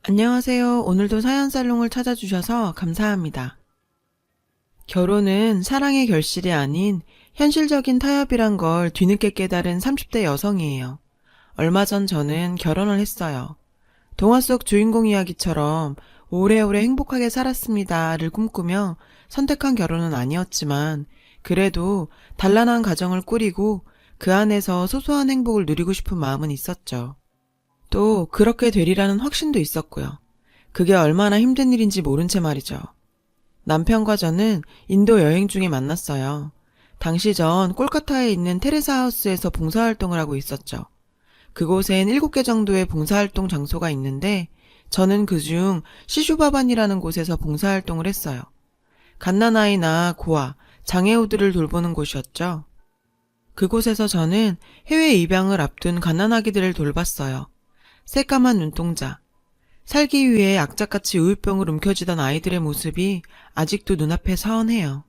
안녕하세요. 오늘도 사연살롱을 찾아주셔서 감사합니다. 결혼은 사랑의 결실이 아닌 현실적인 타협이란 걸 뒤늦게 깨달은 30대 여성이에요. 얼마 전 저는 결혼을 했어요. 동화 속 주인공 이야기처럼 오래오래 행복하게 살았습니다를 꿈꾸며 선택한 결혼은 아니었지만 그래도 단란한 가정을 꾸리고 그 안에서 소소한 행복을 누리고 싶은 마음은 있었죠. 또 그렇게 되리라는 확신도 있었고요. 그게 얼마나 힘든 일인지 모른 채 말이죠. 남편과 저는 인도 여행 중에 만났어요. 당시 전 콜카타에 있는 테레사 하우스에서 봉사활동을 하고 있었죠. 그곳엔 7개 정도의 봉사활동 장소가 있는데 저는 그중 시슈바반이라는 곳에서 봉사활동을 했어요. 갓난아이나 고아, 장애우들을 돌보는 곳이었죠. 그곳에서 저는 해외 입양을 앞둔 갓난아기들을 돌봤어요. 새까만 눈동자. 살기 위해 악착같이 우유병을 움켜쥐던 아이들의 모습이 아직도 눈앞에 서원해요.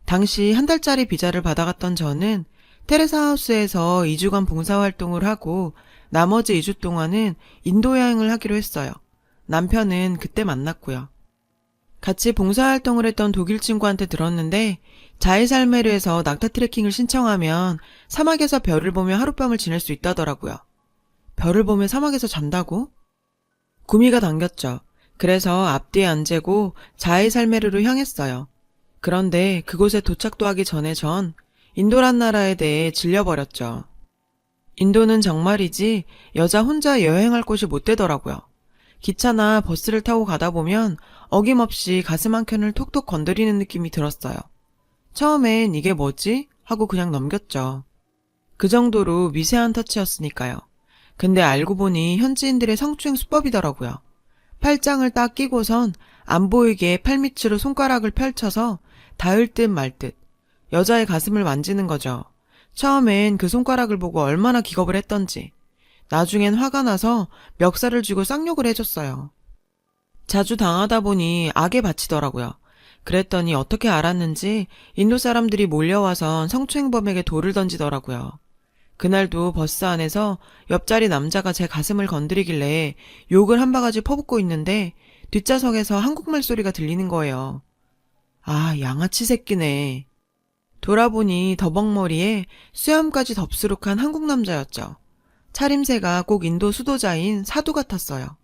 당시 1달짜리 비자를 받아갔던 저는 테레사 하우스에서 2주간 봉사활동을 하고 나머지 2주 동안은 인도 여행을 하기로 했어요. 남편은 그때 만났고요. 같이 봉사활동을 했던 독일 친구한테 들었는데 자이살메르에서 낙타 트레킹을 신청하면 사막에서 별을 보며 하룻밤을 지낼 수 있다더라고요. 별을 보며 사막에서 잔다고? 구미가 당겼죠. 그래서 앞뒤에 안 재고 자이살메르로 향했어요. 그런데 그곳에 도착도 하기 전에 전 인도란 나라에 대해 질려버렸죠. 인도는 정말이지 여자 혼자 여행할 곳이 못 되더라고요. 기차나 버스를 타고 가다 보면 어김없이 가슴 한켠을 톡톡 건드리는 느낌이 들었어요. 처음엔 이게 뭐지? 하고 그냥 넘겼죠. 그 정도로 미세한 터치였으니까요. 근데 알고 보니 현지인들의 성추행 수법이더라고요. 팔짱을 딱 끼고선 안 보이게 팔밑으로 손가락을 펼쳐서 닿을 듯 말 듯 여자의 가슴을 만지는 거죠. 처음엔 그 손가락을 보고 얼마나 기겁을 했던지 나중엔 화가 나서 멱살을 쥐고 쌍욕을 해줬어요. 자주 당하다 보니 악에 바치더라고요. 그랬더니 어떻게 알았는지 인도 사람들이 몰려와선 성추행범에게 돌을 던지더라고요. 그날도 버스 안에서 옆자리 남자가 제 가슴을 건드리길래 욕을 한 바가지 퍼붓고 있는데 뒷좌석에서 한국말 소리가 들리는 거예요. 아, 양아치 새끼네. 돌아보니 더벅머리에 수염까지 덥수룩한 한국 남자였죠. 차림새가 꼭 인도 수도자인 사두 같았어요.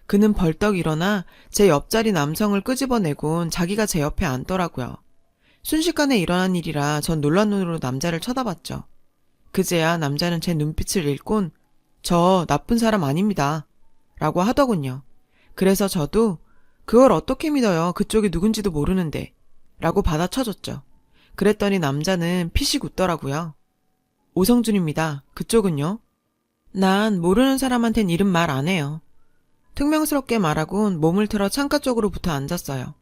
그는 벌떡 일어나 제 옆자리 남성을 끄집어내곤 자기가 제 옆에 앉더라고요. 순식간에 일어난 일이라 전 놀란 눈으로 남자를 쳐다봤죠. 그제야 남자는 제 눈빛을 읽곤 저 나쁜 사람 아닙니다. 라고 하더군요. 그래서 저도 그걸 어떻게 믿어요. 그쪽이 누군지도 모르는데. 라고 받아쳐줬죠. 그랬더니 남자는 피식 웃더라고요. 오성준입니다. 그쪽은요? 난 모르는 사람한텐 이름 말 안 해요. 퉁명스럽게 말하곤 몸을 틀어 창가 쪽으로 붙어 앉았어요.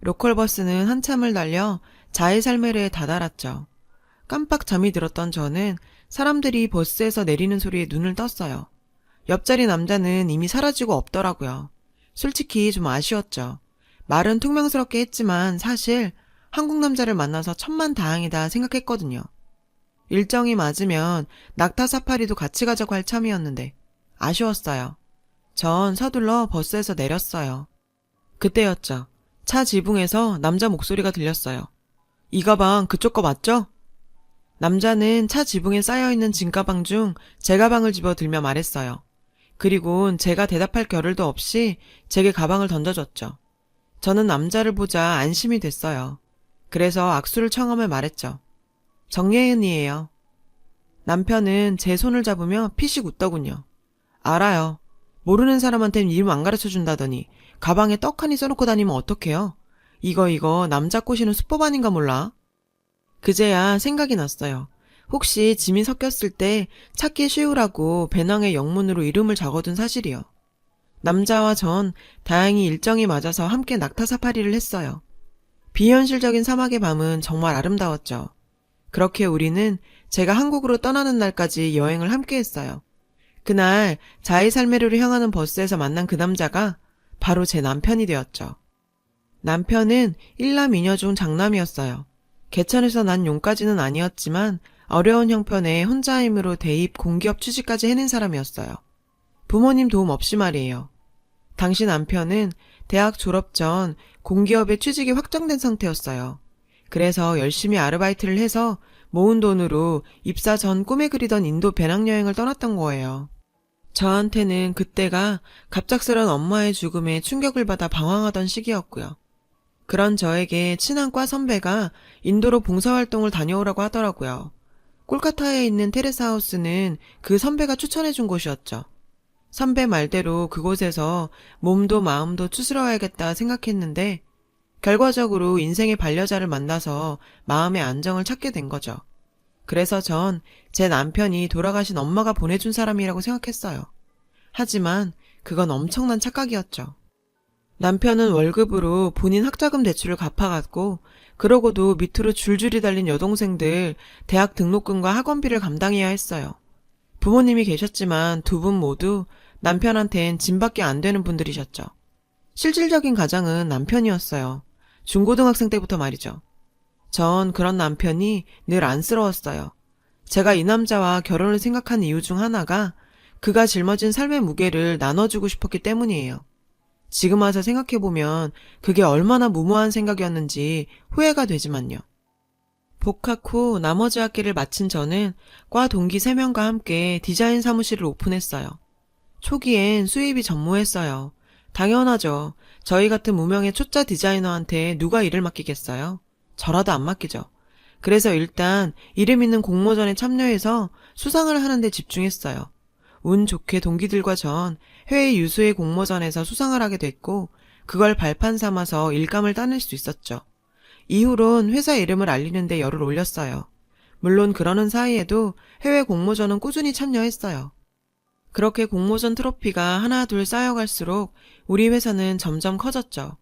로컬버스는 한참을 달려 자이살메르에 다다랐죠. 깜빡 잠이 들었던 저는 사람들이 버스에서 내리는 소리에 눈을 떴어요. 옆자리 남자는 이미 사라지고 없더라고요. 솔직히 좀 아쉬웠죠. 말은 퉁명스럽게 했지만 사실 한국 남자를 만나서 천만다행이다 생각했거든요. 일정이 맞으면 낙타 사파리도 같이 가자고 할 참이었는데 아쉬웠어요. 전 서둘러 버스에서 내렸어요. 그때였죠. 차 지붕에서 남자 목소리가 들렸어요. 이 가방 그쪽 거 맞죠? 남자는 차 지붕에 쌓여있는 짐가방 중 제 가방을 집어들며 말했어요. 그리곤 제가 대답할 겨를도 없이 제게 가방을 던져줬죠. 저는 남자를 보자 안심이 됐어요. 그래서 악수를 청하며 말했죠. 정예은이에요. 남편은 제 손을 잡으며 피식 웃더군요. 알아요. 모르는 사람한텐 이름 안 가르쳐준다더니 가방에 떡하니 써놓고 다니면 어떡해요? 이거 남자 꼬시는 수법 아닌가 몰라? 그제야 생각이 났어요. 혹시 짐이 섞였을 때 찾기 쉬우라고 배낭에 영문으로 이름을 적어둔 사실이요. 남자와 전 다행히 일정이 맞아서 함께 낙타 사파리를 했어요. 비현실적인 사막의 밤은 정말 아름다웠죠. 그렇게 우리는 제가 한국으로 떠나는 날까지 여행을 함께 했어요. 그날 자이살메르로 향하는 버스에서 만난 그 남자가 바로 제 남편이 되었죠. 남편은 일남 이녀 중 장남이었어요. 개천에서 난 용까지는 아니었지만 어려운 형편에 혼자 힘으로 대입 공기업 취직까지 해낸 사람이었어요. 부모님 도움 없이 말이에요. 당시 남편은 대학 졸업 전 공기업에 취직이 확정된 상태였어요. 그래서 열심히 아르바이트를 해서 모은 돈으로 입사 전 꿈에 그리던 인도 배낭여행을 떠났던 거예요. 저한테는 그때가 갑작스런 엄마의 죽음에 충격을 받아 방황하던 시기였고요. 그런 저에게 친한 과 선배가 인도로 봉사활동을 다녀오라고 하더라고요. 콜카타에 있는 테레사 하우스는 그 선배가 추천해준 곳이었죠. 선배 말대로 그곳에서 몸도 마음도 추스러워야겠다 생각했는데 결과적으로 인생의 반려자를 만나서 마음의 안정을 찾게 된 거죠. 그래서 전 제 남편이 돌아가신 엄마가 보내준 사람이라고 생각했어요. 하지만 그건 엄청난 착각이었죠. 남편은 월급으로 본인 학자금 대출을 갚아갔고 그러고도 밑으로 줄줄이 달린 여동생들 대학 등록금과 학원비를 감당해야 했어요. 부모님이 계셨지만 두 분 모두 남편한텐 짐밖에 안 되는 분들이셨죠. 실질적인 가장은 남편이었어요. 중고등학생 때부터 말이죠. 전 그런 남편이 늘 안쓰러웠어요. 제가 이 남자와 결혼을 생각한 이유 중 하나가 그가 짊어진 삶의 무게를 나눠주고 싶었기 때문이에요. 지금 와서 생각해보면 그게 얼마나 무모한 생각이었는지 후회가 되지만요. 복학 후 나머지 학기를 마친 저는 과 동기 3명과 함께 디자인 사무실을 오픈했어요. 초기엔 수입이 전무했어요. 당연하죠. 저희 같은 무명의 초짜 디자이너한테 누가 일을 맡기겠어요? 저라도 안 맡기죠. 그래서 일단 이름 있는 공모전에 참여해서 수상을 하는 데 집중했어요. 운 좋게 동기들과 전 해외 유수의 공모전에서 수상을 하게 됐고 그걸 발판 삼아서 일감을 따낼 수 있었죠. 이후론 회사 이름을 알리는 데 열을 올렸어요. 물론 그러는 사이에도 해외 공모전은 꾸준히 참여했어요. 그렇게 공모전 트로피가 하나 둘 쌓여갈수록 우리 회사는 점점 커졌죠.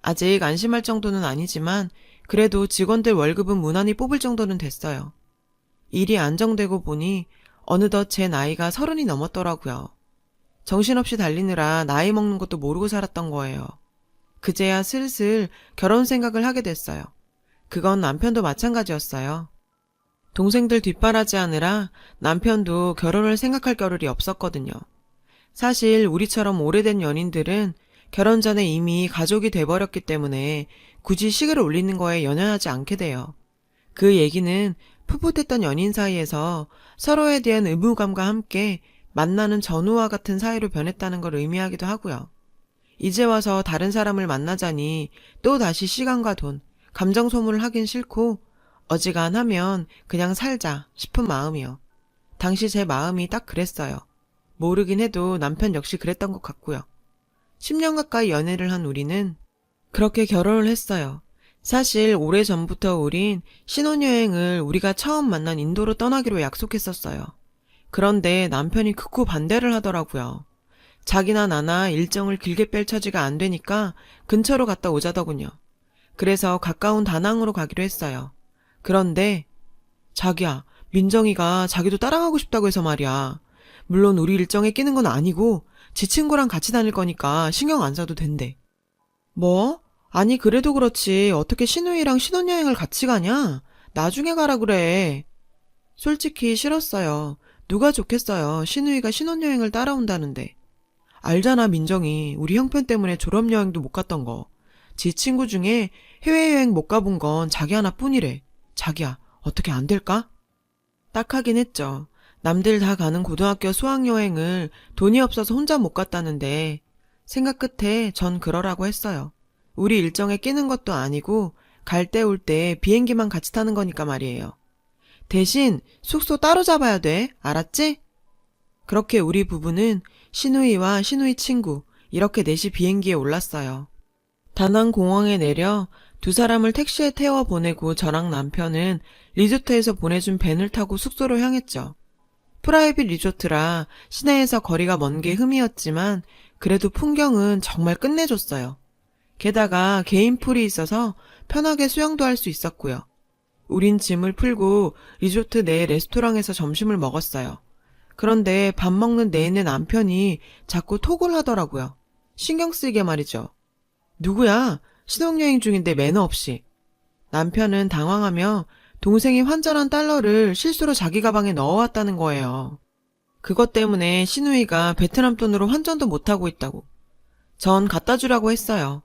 아직 안심할 정도는 아니지만 그래도 직원들 월급은 무난히 뽑을 정도는 됐어요. 일이 안정되고 보니 어느덧 제 나이가 30이 넘었더라고요. 정신없이 달리느라 나이 먹는 것도 모르고 살았던 거예요. 그제야 슬슬 결혼 생각을 하게 됐어요. 그건 남편도 마찬가지였어요. 동생들 뒷바라지하느라 남편도 결혼을 생각할 겨를이 없었거든요. 사실 우리처럼 오래된 연인들은 결혼 전에 이미 가족이 돼버렸기 때문에 굳이 식을 올리는 거에 연연하지 않게 돼요. 그 얘기는 풋풋했던 연인 사이에서 서로에 대한 의무감과 함께 만나는 전우와 같은 사이로 변했다는 걸 의미하기도 하고요. 이제 와서 다른 사람을 만나자니 또 다시 시간과 돈, 감정 소모를 하긴 싫고 어지간하면 그냥 살자 싶은 마음이요. 당시 제 마음이 딱 그랬어요. 모르긴 해도 남편 역시 그랬던 것 같고요. 10년 가까이 연애를 한 우리는 그렇게 결혼을 했어요. 사실 오래전부터 우린 신혼여행을 우리가 처음 만난 인도로 떠나기로 약속했었어요. 그런데 남편이 극구 반대를 하더라고요. 자기나 나나 일정을 길게 뺄 처지가 안 되니까 근처로 갔다 오자더군요. 그래서 가까운 다낭으로 가기로 했어요. 그런데 자기야, 민정이가 자기도 따라가고 싶다고 해서 말이야. 물론 우리 일정에 끼는 건 아니고 지 친구랑 같이 다닐 거니까 신경 안 써도 된대. 뭐? 아니 그래도 그렇지 어떻게 신우이랑 신혼여행을 같이 가냐? 나중에 가라 그래. 솔직히 싫었어요. 누가 좋겠어요. 신우이가 신혼여행을 따라온다는데. 알잖아 민정이 우리 형편 때문에 졸업여행도 못 갔던 거. 지 친구 중에 해외여행 못 가본 건 자기 하나뿐이래. 자기야 어떻게 안 될까? 딱 하긴 했죠. 남들 다 가는 고등학교 수학여행을 돈이 없어서 혼자 못 갔다는데 생각 끝에 전 그러라고 했어요. 우리 일정에 끼는 것도 아니고 갈 때 올 때 비행기만 같이 타는 거니까 말이에요. 대신 숙소 따로 잡아야 돼. 알았지? 그렇게 우리 부부는 신우이와 신우이 친구 이렇게 넷이 비행기에 올랐어요. 다낭 공항에 내려 두 사람을 택시에 태워 보내고 저랑 남편은 리조트에서 보내준 밴을 타고 숙소로 향했죠. 프라이빗 리조트라 시내에서 거리가 먼 게 흠이었지만 그래도 풍경은 정말 끝내줬어요. 게다가 개인 풀이 있어서 편하게 수영도 할 수 있었고요. 우린 짐을 풀고 리조트 내 레스토랑에서 점심을 먹었어요. 그런데 밥 먹는 내내 남편이 자꾸 톡을 하더라고요. 신경 쓰이게 말이죠. 누구야? 신혼여행 중인데 매너 없이. 남편은 당황하며 동생이 환전한 달러를 실수로 자기 가방에 넣어왔다는 거예요. 그것 때문에 신우이가 베트남 돈으로 환전도 못하고 있다고. 전 갖다 주라고 했어요.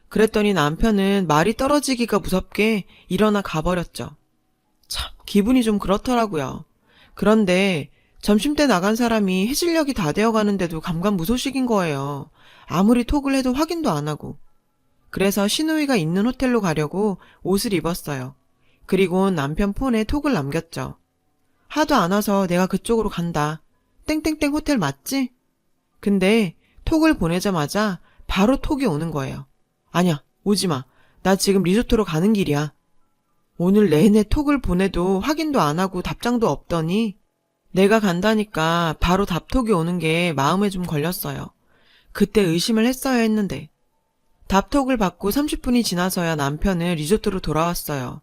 그랬더니 남편은 말이 떨어지기가 무섭게 일어나 가버렸죠. 참, 기분이 좀 그렇더라고요. 그런데 점심때 나간 사람이 해질녘이 다 되어가는데도 감감무소식인 거예요. 아무리 톡을 해도 확인도 안 하고. 그래서 시누이가 있는 호텔로 가려고 옷을 입었어요. 그리고 남편 폰에 톡을 남겼죠. 하도 안 와서 내가 그쪽으로 간다. 땡땡땡 호텔 맞지? 근데 톡을 보내자마자 바로 톡이 오는 거예요. 아니야, 오지마. 나 지금 리조트로 가는 길이야. 오늘 내내 톡을 보내도 확인도 안 하고 답장도 없더니 내가 간다니까 바로 답톡이 오는 게 마음에 좀 걸렸어요. 그때 의심을 했어야 했는데. 답톡을 받고 30분이 지나서야 남편은 리조트로 돌아왔어요.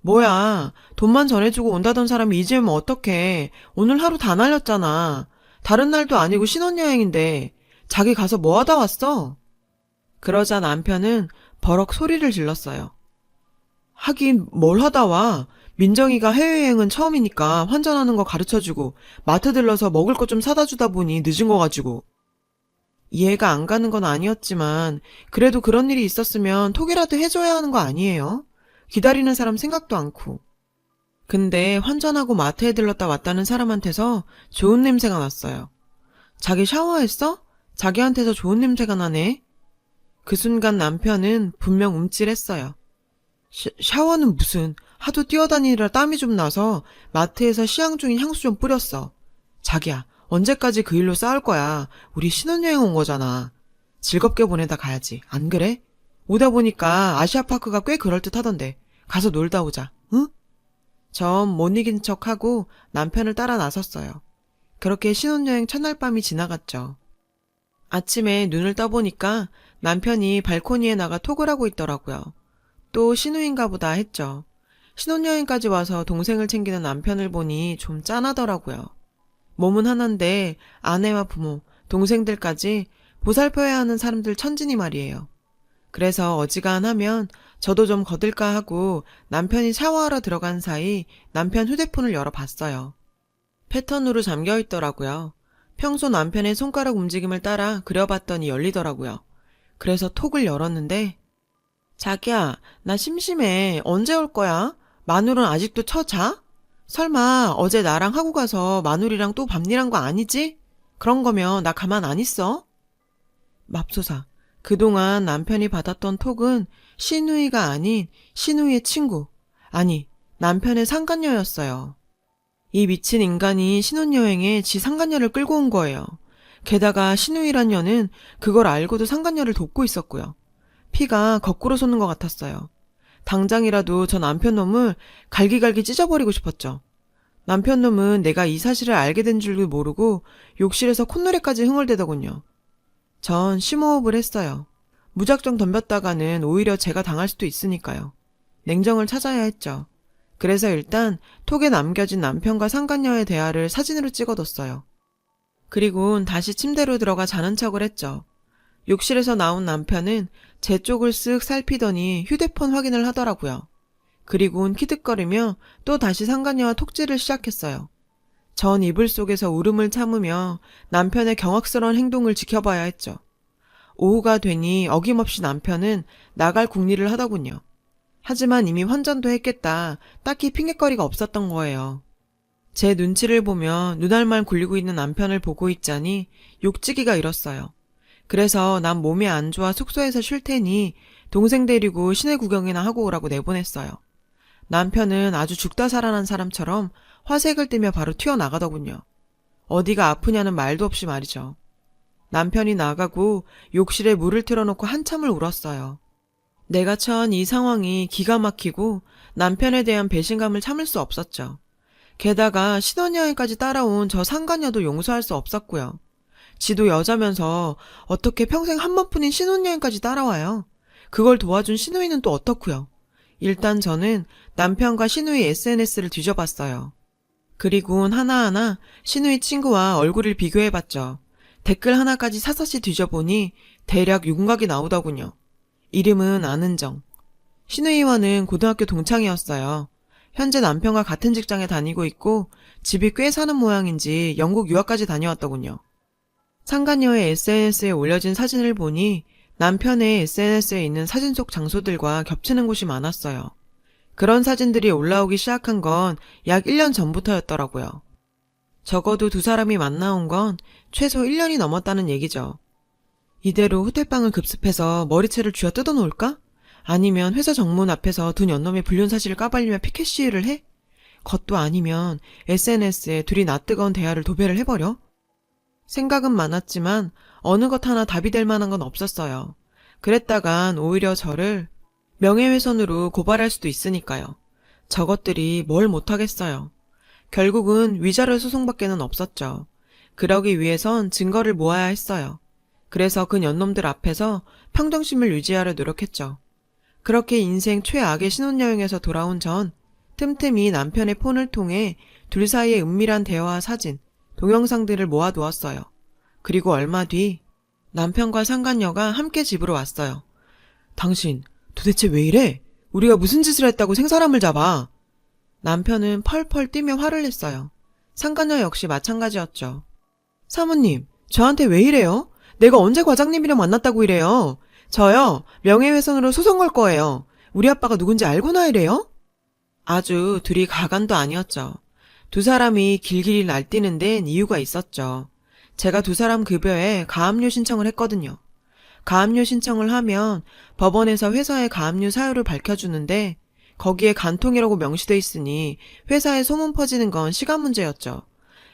뭐야, 돈만 전해주고 온다던 사람이 이제 오면 어떡해. 오늘 하루 다 날렸잖아. 다른 날도 아니고 신혼여행인데 자기 가서 뭐 하다 왔어? 그러자 남편은 버럭 소리를 질렀어요. 하긴 뭘 하다 와. 민정이가 해외여행은 처음이니까 환전하는 거 가르쳐주고 마트 들러서 먹을 것 좀 사다 주다 보니 늦은 거 가지고. 이해가 안 가는 건 아니었지만 그래도 그런 일이 있었으면 톡이라도 해줘야 하는 거 아니에요? 기다리는 사람 생각도 않고. 근데 환전하고 마트에 들렀다 왔다는 사람한테서 좋은 냄새가 났어요. 자기 샤워했어? 자기한테서 좋은 냄새가 나네. 그 순간 남편은 분명 움찔했어요. 샤워는 무슨, 하도 뛰어다니느라 땀이 좀 나서 마트에서 시향 중인 향수 좀 뿌렸어. 자기야, 언제까지 그 일로 싸울 거야. 우리 신혼여행 온 거잖아. 즐겁게 보내다 가야지. 안 그래? 오다 보니까 아시아파크가 꽤 그럴듯하던데. 가서 놀다 오자. 응? 전 못 이긴 척하고 남편을 따라 나섰어요. 그렇게 신혼여행 첫날 밤이 지나갔죠. 아침에 눈을 떠보니까 남편이 발코니에 나가 톡을 하고 있더라고요. 또 신우인가 보다 했죠. 신혼여행까지 와서 동생을 챙기는 남편을 보니 좀 짠하더라고요. 몸은 하나인데 아내와 부모, 동생들까지 보살펴야 하는 사람들 천진이 말이에요. 그래서 어지간하면 저도 좀 거들까 하고 남편이 샤워하러 들어간 사이 남편 휴대폰을 열어봤어요. 패턴으로 잠겨있더라고요. 평소 남편의 손가락 움직임을 따라 그려봤더니 열리더라고요. 그래서 톡을 열었는데 자기야, 나 심심해. 언제 올 거야? 마눌은 아직도 처자? 설마 어제 나랑 하고 가서 마눌이랑 또 밤일한 거 아니지? 그런 거면 나 가만 안 있어? 맙소사, 그동안 남편이 받았던 톡은 시누이가 아닌 시누이의 친구, 아니 남편의 상간녀였어요. 이 미친 인간이 신혼여행에 지 상간녀를 끌고 온 거예요. 게다가 시누이란 년은 그걸 알고도 상간녀를 돕고 있었고요. 피가 거꾸로 솟는 것 같았어요. 당장이라도 저 남편 놈을 갈기갈기 찢어버리고 싶었죠. 남편 놈은 내가 이 사실을 알게 된 줄도 모르고 욕실에서 콧노래까지 흥얼대더군요. 전 심호흡을 했어요. 무작정 덤볐다가는 오히려 제가 당할 수도 있으니까요. 냉정을 찾아야 했죠. 그래서 일단 톡에 남겨진 남편과 상간녀의 대화를 사진으로 찍어뒀어요. 그리고는 다시 침대로 들어가 자는 척을 했죠. 욕실에서 나온 남편은 제 쪽을 쓱 살피더니 휴대폰 확인을 하더라고요. 그리고는 키득거리며 또 다시 상간녀와 톡질을 시작했어요. 전 이불 속에서 울음을 참으며 남편의 경악스러운 행동을 지켜봐야 했죠. 오후가 되니 어김없이 남편은 나갈 궁리를 하더군요. 하지만 이미 환전도 했겠다. 딱히 핑계거리가 없었던 거예요. 제 눈치를 보며 눈알만 굴리고 있는 남편을 보고 있자니 욕지기가 일었어요. 그래서 난 몸이 안 좋아 숙소에서 쉴 테니 동생 데리고 시내 구경이나 하고 오라고 내보냈어요. 남편은 아주 죽다 살아난 사람처럼 화색을 띠며 바로 튀어나가더군요. 어디가 아프냐는 말도 없이 말이죠. 남편이 나가고 욕실에 물을 틀어놓고 한참을 울었어요. 내가 처한 이 상황이 기가 막히고 남편에 대한 배신감을 참을 수 없었죠. 게다가 신혼여행까지 따라온 저 상간녀도 용서할 수 없었고요. 지도 여자면서 어떻게 평생 한 번뿐인 신혼여행까지 따라와요? 그걸 도와준 시누이는 또 어떻고요? 일단 저는 남편과 시누이 SNS를 뒤져봤어요. 그리곤 하나하나 시누이 친구와 얼굴을 비교해봤죠. 댓글 하나까지 사사시 뒤져보니 대략 윤곽이 나오더군요. 이름은 안은정. 시누이와는 고등학교 동창이었어요. 현재 남편과 같은 직장에 다니고 있고 집이 꽤 사는 모양인지 영국 유학까지 다녀왔더군요. 상간녀의 SNS에 올려진 사진을 보니 남편의 SNS에 있는 사진 속 장소들과 겹치는 곳이 많았어요. 그런 사진들이 올라오기 시작한 건 약 1년 전부터였더라고요. 적어도 두 사람이 만나온 건 최소 1년이 넘었다는 얘기죠. 이대로 호텔방을 급습해서 머리채를 쥐어 뜯어놓을까? 아니면 회사 정문 앞에서 두 연놈의 불륜 사실을 까발리며 피켓 시위를 해? 그것도 아니면 SNS에 둘이 낯뜨거운 대화를 도배를 해버려? 생각은 많았지만 어느 것 하나 답이 될 만한 건 없었어요. 그랬다간 오히려 저를 명예훼손으로 고발할 수도 있으니까요. 저것들이 뭘 못하겠어요. 결국은 위자료 소송밖에는 없었죠. 그러기 위해선 증거를 모아야 했어요. 그래서 그 연놈들 앞에서 평정심을 유지하려 노력했죠. 그렇게 인생 최악의 신혼여행에서 돌아온 전 틈틈이 남편의 폰을 통해 둘 사이의 은밀한 대화와 사진, 동영상들을 모아두었어요. 그리고 얼마 뒤 남편과 상간녀가 함께 집으로 왔어요. 당신 도대체 왜 이래? 우리가 무슨 짓을 했다고 생사람을 잡아? 남편은 펄펄 뛰며 화를 냈어요. 상간녀 역시 마찬가지였죠. 사모님, 저한테 왜 이래요? 내가 언제 과장님이랑 만났다고 이래요? 저요, 명예훼손으로 소송 걸 거예요. 우리 아빠가 누군지 알고나 이래요? 아주 둘이 가관도 아니었죠. 두 사람이 길길이 날뛰는 데는 이유가 있었죠. 제가 두 사람 급여에 가압류 신청을 했거든요. 가압류 신청을 하면 법원에서 회사의 가압류 사유를 밝혀주는데 거기에 간통이라고 명시돼 있으니 회사에 소문 퍼지는 건 시간 문제였죠.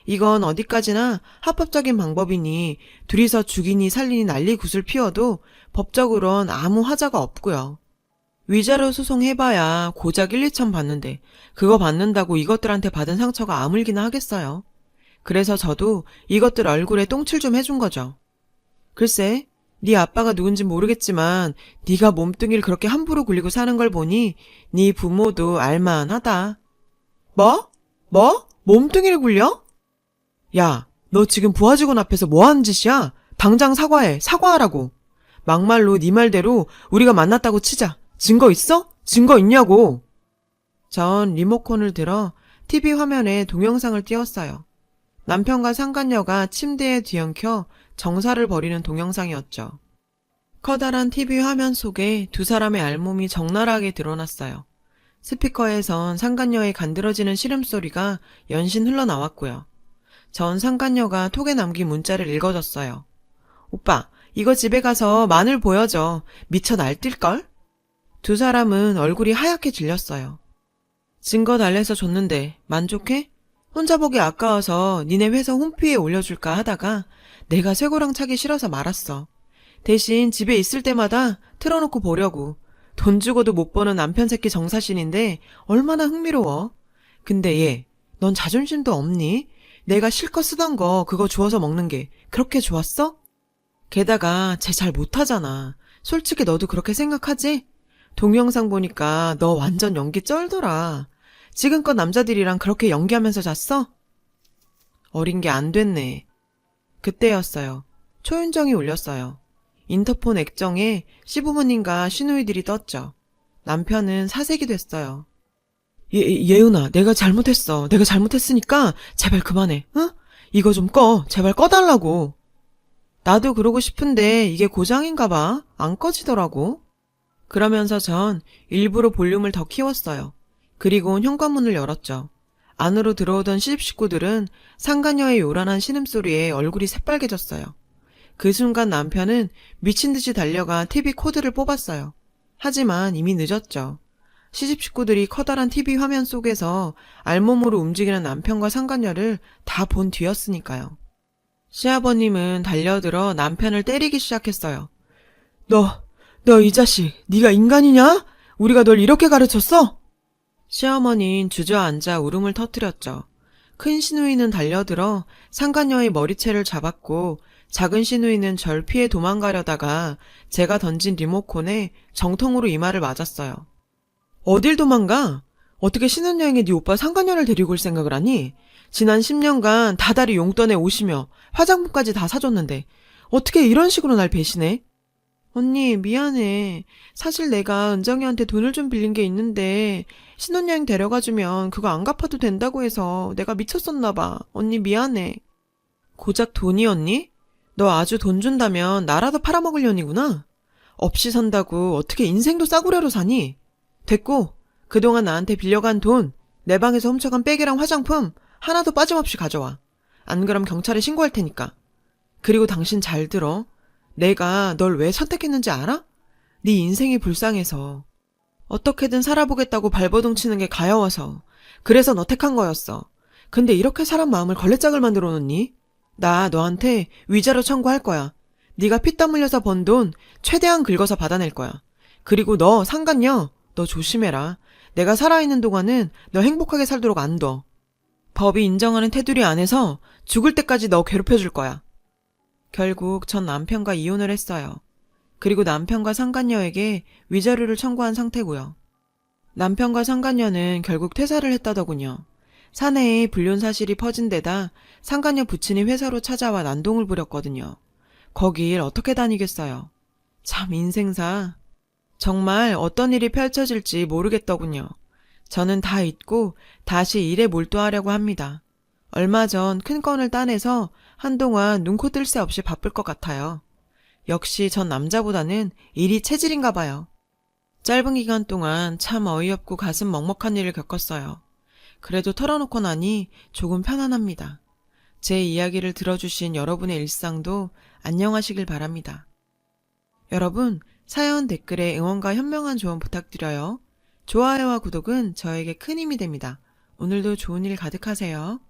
이건 어디까지나 합법적인 방법이니 둘이서 죽이니 살리니 난리 굿을 피워도 법적으론 아무 하자가 없고요. 위자료 소송 해봐야 고작 1, 2천 받는데 그거 받는다고 이것들한테 받은 상처가 아물기나 하겠어요. 그래서 저도 이것들 얼굴에 똥칠 좀 해준 거죠. 글쎄, 네 아빠가 누군지 모르겠지만 네가 몸뚱이를 그렇게 함부로 굴리고 사는 걸 보니 네 부모도 알만하다. 뭐? 몸뚱이를 굴려? 야, 너 지금 부하 직원 앞에서 뭐 하는 짓이야? 당장 사과해. 사과하라고. 막말로 네 말대로 우리가 만났다고 치자. 증거 있어? 증거 있냐고. 전 리모컨을 들어 TV 화면에 동영상을 띄웠어요. 남편과 상간녀가 침대에 뒤엉켜 정사를 벌이는 동영상이었죠. 커다란 TV 화면 속에 두 사람의 알몸이 적나라하게 드러났어요. 스피커에선 상간녀의 간드러지는 시름소리가 연신 흘러나왔고요. 전 상간녀가 톡에 남긴 문자를 읽어줬어요. 오빠, 이거 집에 가서 마늘 보여줘. 미쳐 날뛸걸? 두 사람은 얼굴이 하얗게 질렸어요. 증거 달래서 줬는데 만족해? 혼자 보기 아까워서 니네 회사 홈피에 올려줄까 하다가 내가 쇠고랑 차기 싫어서 말았어. 대신 집에 있을 때마다 틀어놓고 보려고. 돈 주고도 못 보는 남편 새끼 정사신인데 얼마나 흥미로워. 근데 얘, 넌 자존심도 없니? 내가 실컷 쓰던 거 그거 주워서 먹는 게 그렇게 좋았어? 게다가 쟤 잘 못하잖아. 솔직히 너도 그렇게 생각하지? 동영상 보니까 너 완전 연기 쩔더라. 지금껏 남자들이랑 그렇게 연기하면서 잤어? 어린 게 안 됐네. 그때였어요. 초윤정이 울렸어요. 인터폰 액정에 시부모님과 시누이들이 떴죠. 남편은 사색이 됐어요. 예은아, 내가 잘못했어. 내가 잘못했으니까 제발 그만해. 응? 이거 좀 꺼. 제발 꺼달라고. 나도 그러고 싶은데 이게 고장인가 봐. 안 꺼지더라고. 그러면서 전 일부러 볼륨을 더 키웠어요. 그리고 현관문을 열었죠. 안으로 들어오던 시집 식구들은 상간녀의 요란한 신음소리에 얼굴이 새빨개졌어요. 그 순간 남편은 미친 듯이 달려가 TV 코드를 뽑았어요. 하지만 이미 늦었죠. 시집 식구들이 커다란 TV 화면 속에서 알몸으로 움직이는 남편과 상간녀를 다 본 뒤였으니까요. 시아버님은 달려들어 남편을 때리기 시작했어요. 너 이 자식, 네가 인간이냐? 우리가 널 이렇게 가르쳤어? 시어머니는 주저앉아 울음을 터뜨렸죠. 큰 시누이는 달려들어 상간녀의 머리채를 잡았고 작은 시누이는 절 피해 도망가려다가 제가 던진 리모컨에 정통으로 이마를 맞았어요. 어딜 도망가? 어떻게 신혼여행에 네 오빠 상간녀를 데리고 올 생각을 하니? 지난 10년간 다달이 용돈에 오시며 화장품까지 다 사줬는데 어떻게 이런 식으로 날 배신해? 언니 미안해. 사실 내가 은정이한테 돈을 좀 빌린 게 있는데 신혼여행 데려가주면 그거 안 갚아도 된다고 해서 내가 미쳤었나 봐. 언니 미안해. 고작 돈이었니? 너 아주 돈 준다면 나라도 팔아먹을 년이구나. 없이 산다고 어떻게 인생도 싸구려로 사니? 됐고, 그동안 나한테 빌려간 돈, 내 방에서 훔쳐간 백이랑 화장품 하나도 빠짐없이 가져와. 안 그럼 경찰에 신고할 테니까. 그리고 당신 잘 들어. 내가 널 왜 선택했는지 알아? 네 인생이 불쌍해서. 어떻게든 살아보겠다고 발버둥 치는 게 가여워서. 그래서 너 택한 거였어. 근데 이렇게 사람 마음을 걸레짝을 만들어 놓니? 나 너한테 위자료 청구할 거야. 네가 피땀 흘려서 번 돈 최대한 긁어서 받아낼 거야. 그리고 너 상간녀, 너 조심해라. 내가 살아있는 동안은 너 행복하게 살도록 안 둬. 법이 인정하는 테두리 안에서 죽을 때까지 너 괴롭혀줄 거야. 결국 전 남편과 이혼을 했어요. 그리고 남편과 상간녀에게 위자료를 청구한 상태고요. 남편과 상간녀는 결국 퇴사를 했다더군요. 사내에 불륜 사실이 퍼진 데다 상간녀 부친이 회사로 찾아와 난동을 부렸거든요. 거길 어떻게 다니겠어요. 참 인생사. 정말 어떤 일이 펼쳐질지 모르겠더군요. 저는 다 잊고 다시 일에 몰두하려고 합니다. 얼마 전 큰 건을 따내서 한동안 눈코 뜰 새 없이 바쁠 것 같아요. 역시 전 남자보다는 일이 체질인가 봐요. 짧은 기간 동안 참 어이없고 가슴 먹먹한 일을 겪었어요. 그래도 털어놓고 나니 조금 편안합니다. 제 이야기를 들어주신 여러분의 일상도 안녕하시길 바랍니다. 여러분, 사연 댓글에 응원과 현명한 조언 부탁드려요. 좋아요와 구독은 저에게 큰 힘이 됩니다. 오늘도 좋은 일 가득하세요.